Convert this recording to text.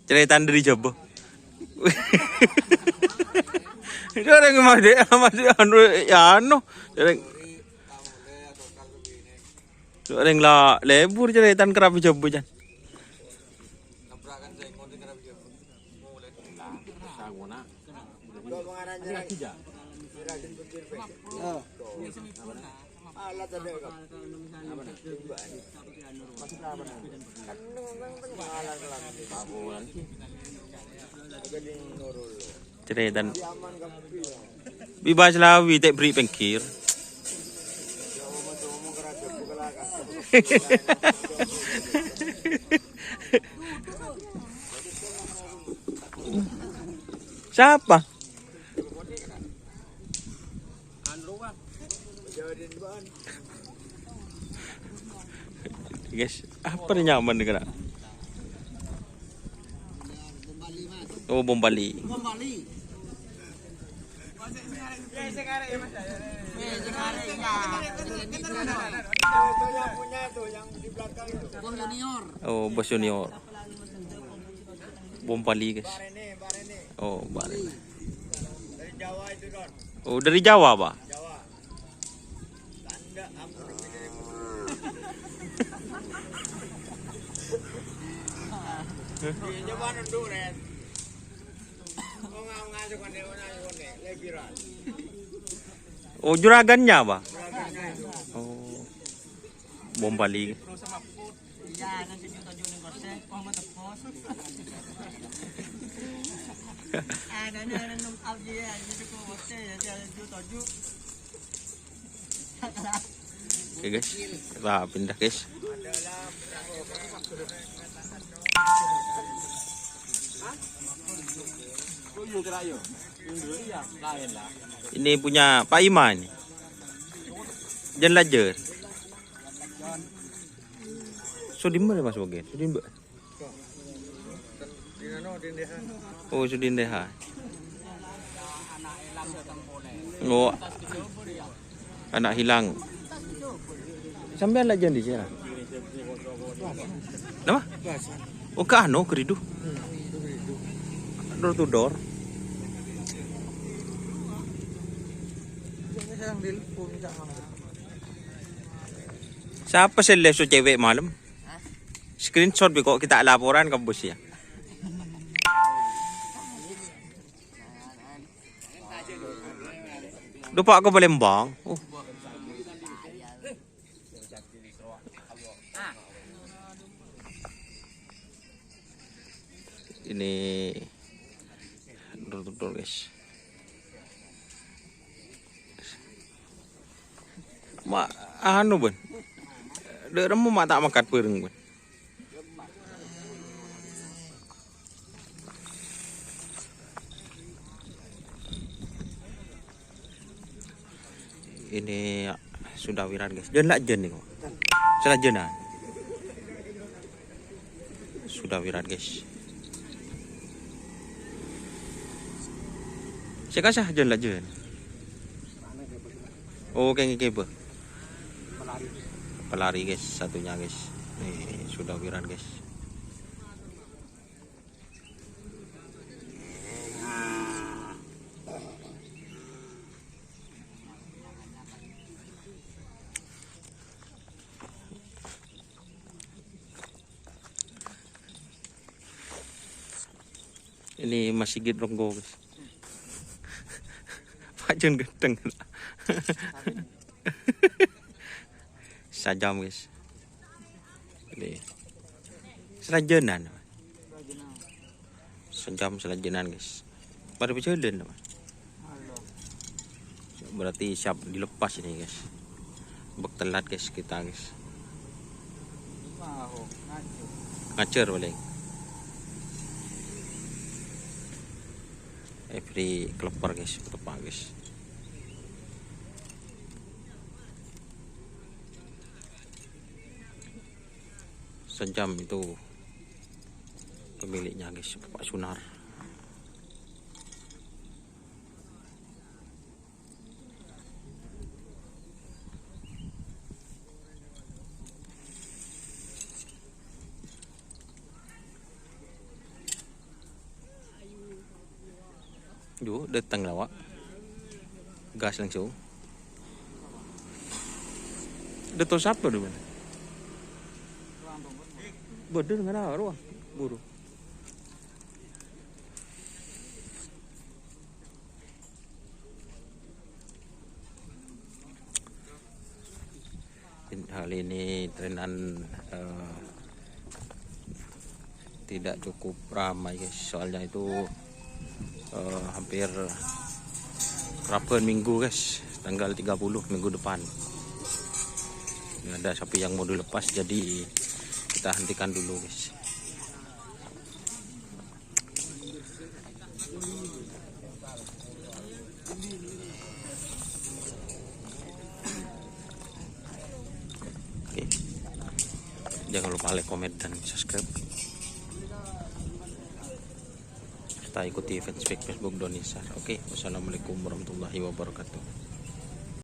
Ceritaan dari Jabo. Jarang masih anu ya anu. Jarang lah lebur ceritaan kerap Jabo jan. Ceritaan bebas lah tak beri pengkir. Siapa? Guys, apa nih nyaman dengan? Oh, bom Bali. Oh, Bos Junior. Bom Bali, guys. Oh, Bali. Oh, dari Jawa, Pak. Oh, juragannya, Pak. Oh, bom Bali. Oke guys, kita pindah guys. Ini punya Pak Iman. Jangan lajer. Sudin mana Mas Bogen? Sudin mbak. Oh, Sudin Deha. Oh, anak hilang. Sampai lah jangan di sini. Nama? Oh, ke anu keridu. Door to door. Siapa selesu cewek malam? Screenshot kok kita laporan ke bos ya. Lupa aku Palembang. Oh. Ini door guys. Mak anu ben. Deremu mak tak makan pereng ben. Ini sudah wiran guys. Jangan jen nih kok. Salah jenan. Sudah wiran guys. Saya kasih jangan jen. Oh kayak kebe. Pelari guys satunya guys. Nih sudah wiran guys. Ini masih Ronggo guys. Pak Jun gendeng. Sajam guys. Ini selajenan. Sejam selajenan guys. Baru berjalan. Berarti siap dilepas ini guys. Bek telat guys kita guys. Ngacer paling. Every kelepar guys, kelepar guys. Sejam itu pemiliknya guys, Pak Sunar. Ju, datang lawak. Gas langsung. Datang siapa dulu? Bodoh nggak ada ruang buru. Hal ini trenan tidak cukup ramai guys, soalnya itu hampir rapan minggu guys, tanggal 30 minggu depan. Ini ada sapi yang mau dilepas, jadi kita hentikan dulu guys. Oke. Jangan lupa like, komen, dan subscribe. Serta ikuti fanspage Facebook Doni Sar. Oke, wassalamualaikum warahmatullahi wabarakatuh.